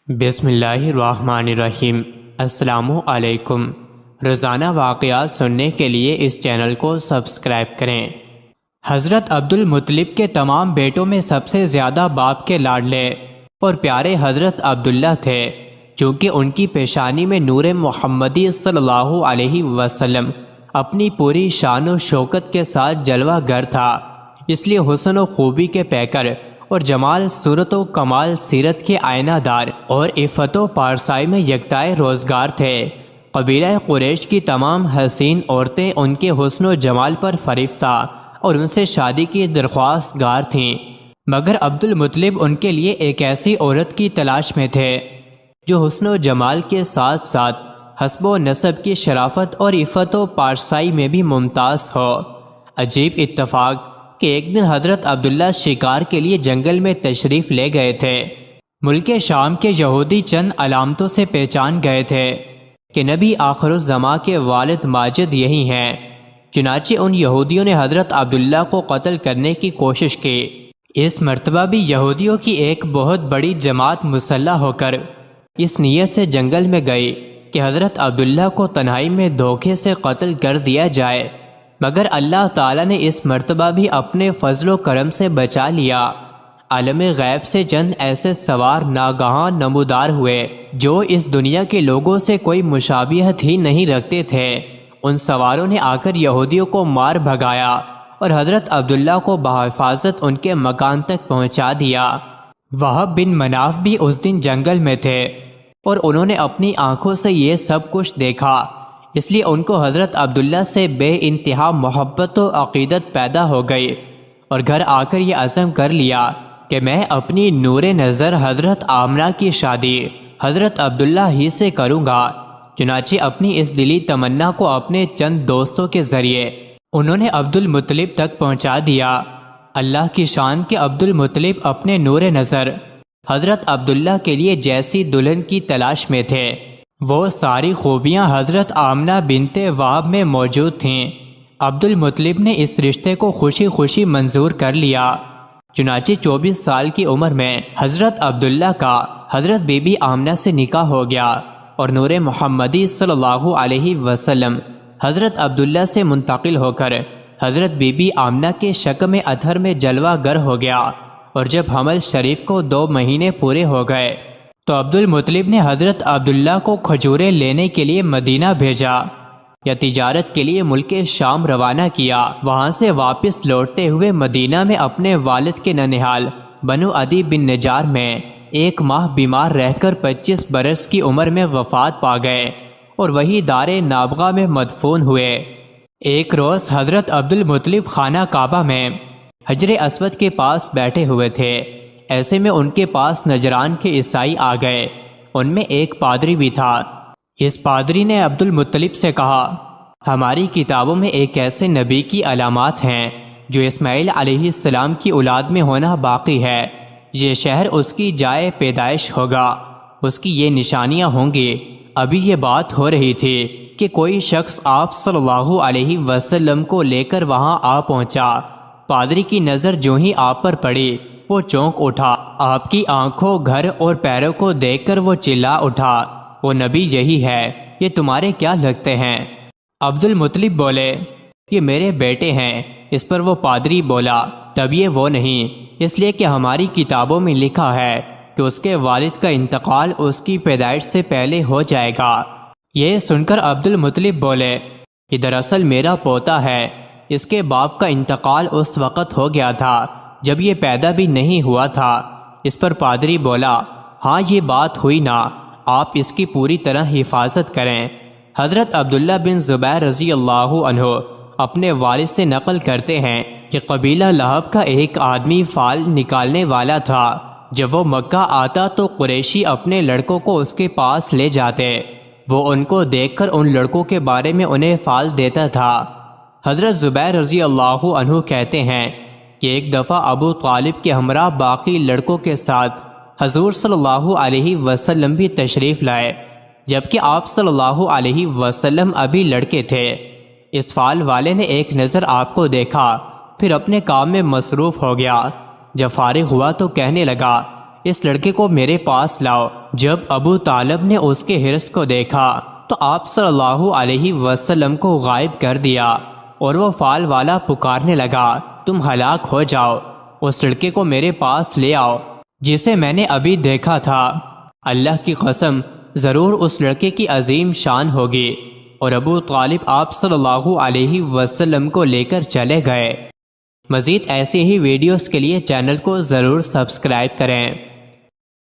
بسم اللہ الرحمن الرحیم۔ السلام علیکم۔ روزانہ واقعات سننے کے لیے اس چینل کو سبسکرائب کریں۔ حضرت عبد المطلب کے تمام بیٹوں میں سب سے زیادہ باپ کے لاڈلے اور پیارے حضرت عبداللہ تھے، چونکہ ان کی پیشانی میں نور محمدی صلی اللہ علیہ وسلم اپنی پوری شان و شوکت کے ساتھ جلوہ گر تھا، اس لیے حسن و خوبی کے پیکر اور جمال صورت و کمال سیرت کے آئینہ دار اور عفت و پارسائی میں یکتائے روزگار تھے۔ قبیلہ قریش کی تمام حسین عورتیں ان کے حسن و جمال پر فریفتہ اور ان سے شادی کی درخواست گار تھیں، مگر عبد المطلب ان کے لیے ایک ایسی عورت کی تلاش میں تھے جو حسن و جمال کے ساتھ ساتھ حسب و نسب کی شرافت اور عفت و پارسائی میں بھی ممتاز ہو۔ عجیب اتفاق کہ ایک دن حضرت عبداللہ شکار کے لیے جنگل میں تشریف لے گئے تھے۔ ملک شام کے یہودی چند علامتوں سے پہچان گئے تھے کہ نبی آخر الزماں کے والد ماجد یہی ہیں، چنانچہ ان یہودیوں نے حضرت عبداللہ کو قتل کرنے کی کوشش کی۔ اس مرتبہ بھی یہودیوں کی ایک بہت بڑی جماعت مسلح ہو کر اس نیت سے جنگل میں گئی کہ حضرت عبداللہ کو تنہائی میں دھوکے سے قتل کر دیا جائے، مگر اللہ تعالیٰ نے اس مرتبہ بھی اپنے فضل و کرم سے بچا لیا۔ عالم غیب سے چند ایسے سوار ناگہاں نمودار ہوئے جو اس دنیا کے لوگوں سے کوئی مشابہت ہی نہیں رکھتے تھے۔ ان سواروں نے آ کر یہودیوں کو مار بھگایا اور حضرت عبداللہ کو بحفاظت ان کے مکان تک پہنچا دیا۔ وہب بن مناف بھی اس دن جنگل میں تھے اور انہوں نے اپنی آنکھوں سے یہ سب کچھ دیکھا، اس لیے ان کو حضرت عبداللہ سے بے انتہا محبت و عقیدت پیدا ہو گئی اور گھر آ کر یہ عزم کر لیا کہ میں اپنی نور نظر حضرت آمنہ کی شادی حضرت عبداللہ ہی سے کروں گا۔ چنانچہ اپنی اس دلی تمنا کو اپنے چند دوستوں کے ذریعے انہوں نے عبد المطلب تک پہنچا دیا۔ اللہ کی شان کے عبد المطلب اپنے نور نظر حضرت عبداللہ کے لیے جیسی دلہن کی تلاش میں تھے، وہ ساری خوبیاں حضرت آمنہ بنت وہب میں موجود تھیں۔ عبد المطلب نے اس رشتے کو خوشی خوشی منظور کر لیا۔ چنانچہ 24 سال کی عمر میں حضرت عبداللہ کا حضرت بی بی آمنہ سے نکاح ہو گیا اور نور محمدی صلی اللہ علیہ وسلم حضرت عبداللہ سے منتقل ہو کر حضرت بی بی آمنہ کے شکم اطہر میں جلوہ گر ہو گیا، اور جب حمل شریف کو 2 مہینے پورے ہو گئے تو عبد المطلب نے حضرت عبداللہ کو کھجوریں لینے کے لیے مدینہ بھیجا یا تجارت کے لیے ملک شام روانہ کیا۔ وہاں سے واپس لوٹتے ہوئے مدینہ میں اپنے والد کے ننھیال بنو عدی بن نجار میں 1 ماہ بیمار رہ کر 25 برس کی عمر میں وفات پا گئے اور وہی دار نابغہ میں مدفون ہوئے۔ ایک روز حضرت عبد المطلب خانہ کعبہ میں حجر اسود کے پاس بیٹھے ہوئے تھے، ایسے میں ان کے پاس نجران کے عیسائی آ گئے۔ ان میں ایک پادری بھی تھا۔ اس پادری نے عبد المطلب سے کہا، ہماری کتابوں میں ایک ایسے نبی کی علامات ہیں جو اسماعیل علیہ السلام کی اولاد میں ہونا باقی ہے۔ یہ شہر اس کی جائے پیدائش ہوگا، اس کی یہ نشانیاں ہوں گی۔ ابھی یہ بات ہو رہی تھی کہ کوئی شخص آپ صلی اللہ علیہ وسلم کو لے کر وہاں آ پہنچا۔ پادری کی نظر جو ہی آپ پر پڑی وہ چونک اٹھا۔ آپ کی آنکھوں، گھر اور پیروں کو دیکھ کر وہ چلا اٹھا، وہ نبی یہی ہے، یہ تمہارے کیا لگتے ہیں؟ عبد المطلب بولے، یہ میرے بیٹے ہیں۔ اس پر وہ پادری بولا، تب یہ وہ نہیں، اس لیے کہ ہماری کتابوں میں لکھا ہے کہ اس کے والد کا انتقال اس کی پیدائش سے پہلے ہو جائے گا۔ یہ سن کر عبد المطلب بولے، یہ دراصل میرا پوتا ہے، اس کے باپ کا انتقال اس وقت ہو گیا تھا جب یہ پیدا بھی نہیں ہوا تھا۔ اس پر پادری بولا، ہاں یہ بات ہوئی نا، آپ اس کی پوری طرح حفاظت کریں۔ حضرت عبداللہ بن زبیر رضی اللہ عنہ اپنے والد سے نقل کرتے ہیں کہ قبیلہ لہب کا ایک آدمی فال نکالنے والا تھا۔ جب وہ مکہ آتا تو قریشی اپنے لڑکوں کو اس کے پاس لے جاتے، وہ ان کو دیکھ کر ان لڑکوں کے بارے میں انہیں فال دیتا تھا۔ حضرت زبیر رضی اللہ عنہ کہتے ہیں کہ ایک دفعہ ابو طالب کے ہمراہ باقی لڑکوں کے ساتھ حضور صلی اللہ علیہ وسلم بھی تشریف لائے، جبکہ آپ صلی اللہ علیہ وسلم ابھی لڑکے تھے۔ اس فال والے نے ایک نظر آپ کو دیکھا، پھر اپنے کام میں مصروف ہو گیا۔ جب فارغ ہوا تو کہنے لگا، اس لڑکے کو میرے پاس لاؤ۔ جب ابو طالب نے اس کے حرص کو دیکھا تو آپ صلی اللہ علیہ وسلم کو غائب کر دیا اور وہ فال والا پکارنے لگا، تم ہلاک ہو جاؤ، اس لڑکے کو میرے پاس لے آؤ جسے میں نے ابھی دیکھا تھا۔ اللہ کی قسم ضرور اس لڑکے کی عظیم شان ہوگی۔ اور ابو طالب آپ صلی اللہ علیہ وسلم کو لے کر چلے گئے۔ مزید ایسی ہی ویڈیوز کے لیے چینل کو ضرور سبسکرائب کریں۔